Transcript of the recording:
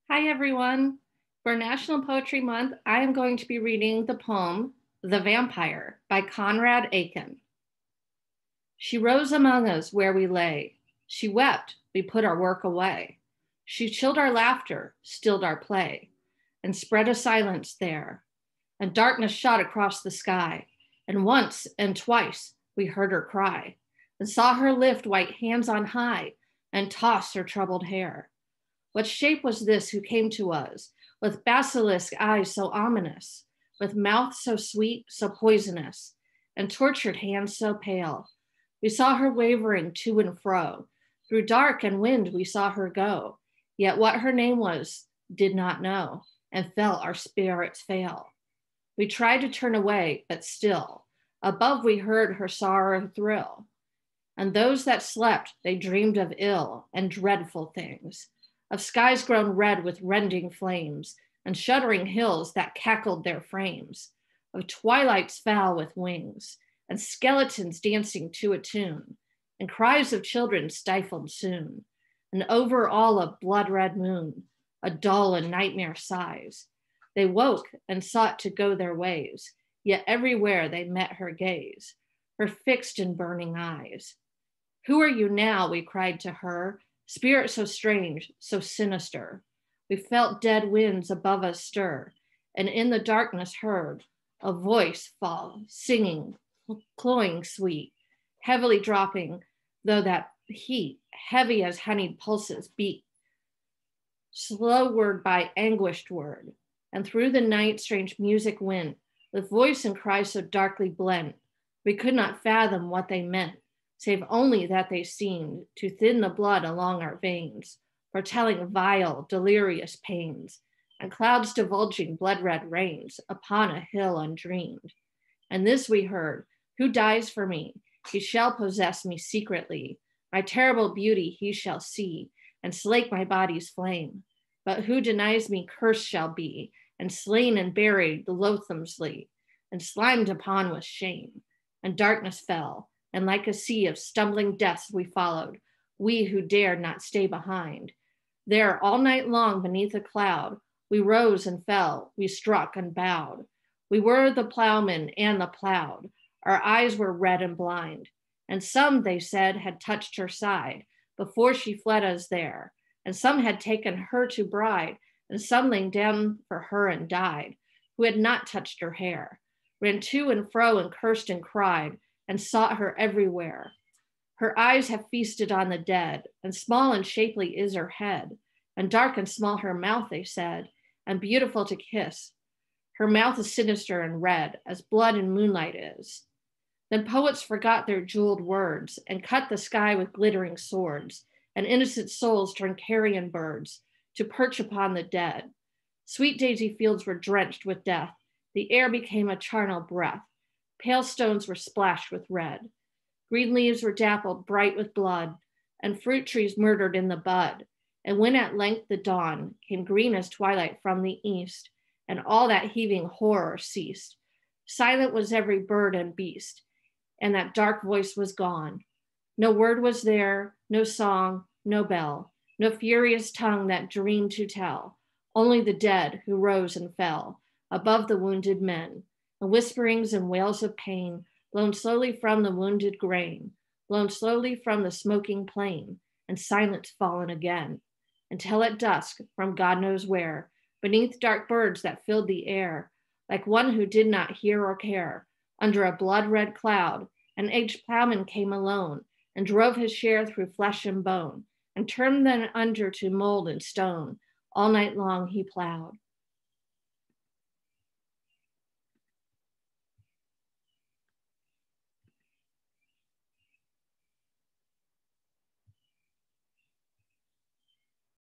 Hi, everyone. For National Poetry Month, I am going to be reading the poem, The Vampire by Conrad Aiken. She rose among us where we lay. She wept, we put our work away. She chilled our laughter, stilled our play, and spread a silence there. And darkness shot across the sky. And once and twice we heard her cry, and saw her lift white hands on high and toss her troubled hair. What shape was this who came to us, with basilisk eyes so ominous, with mouth so sweet, so poisonous, and tortured hands so pale? We saw her wavering to and fro. Through dark and wind we saw her go, yet what her name was did not know, and felt our spirits fail. We tried to turn away, but still, above we heard her sorrow thrill. And those that slept, they dreamed of ill and dreadful things, of skies grown red with rending flames, and shuddering hills that cackled their frames, of twilights foul with wings, and skeletons dancing to a tune, and cries of children stifled soon, and over all a blood-red moon, a dull and nightmare sighs. They woke and sought to go their ways, yet everywhere they met her gaze, her fixed and burning eyes. Who are you now? We cried to her, spirit so strange, so sinister. We felt dead winds above us stir, and in the darkness heard a voice fall, singing, cloying sweet, heavily dropping, though that heat, heavy as honeyed pulses, beat. Slow word by anguished word, and through the night strange music went, with voice and cry so darkly blent, we could not fathom what they meant, save only that they seemed to thin the blood along our veins, foretelling vile, delirious pains, and clouds divulging blood-red rains upon a hill undreamed. And this we heard, who dies for me? He shall possess me secretly. My terrible beauty he shall see, and slake my body's flame. But who denies me cursed shall be, and slain and buried loathsomely, and slimed upon with shame. And darkness fell, and like a sea of stumbling deaths we followed, we who dared not stay behind. There all night long beneath a cloud, we rose and fell, we struck and bowed. We were the plowmen and the plowed, our eyes were red and blind. And some, they said, had touched her side before she fled us there. And some had taken her to bride, and some laid down for her and died, who had not touched her hair, ran to and fro and cursed and cried, and sought her everywhere. Her eyes have feasted on the dead, and small and shapely is her head, and dark and small her mouth, they said, and beautiful to kiss. Her mouth is sinister and red, as blood in moonlight is. Then poets forgot their jeweled words, and cut the sky with glittering swords, and innocent souls turned carrion birds to perch upon the dead. Sweet daisy fields were drenched with death, the air became a charnel breath, pale stones were splashed with red. Green leaves were dappled bright with blood, and fruit trees murdered in the bud. And when at length the dawn came green as twilight from the east, and all that heaving horror ceased, silent was every bird and beast, and that dark voice was gone. No word was there, no song, no bell, no furious tongue that dreamed to tell, only the dead who rose and fell above the wounded men, and whisperings and wails of pain blown slowly from the wounded grain, blown slowly from the smoking plain, and silence fallen again, until at dusk, from God knows where, beneath dark birds that filled the air, like one who did not hear or care, under a blood-red cloud, an aged plowman came alone, and drove his share through flesh and bone, and turned them under to mold and stone. All night long he plowed.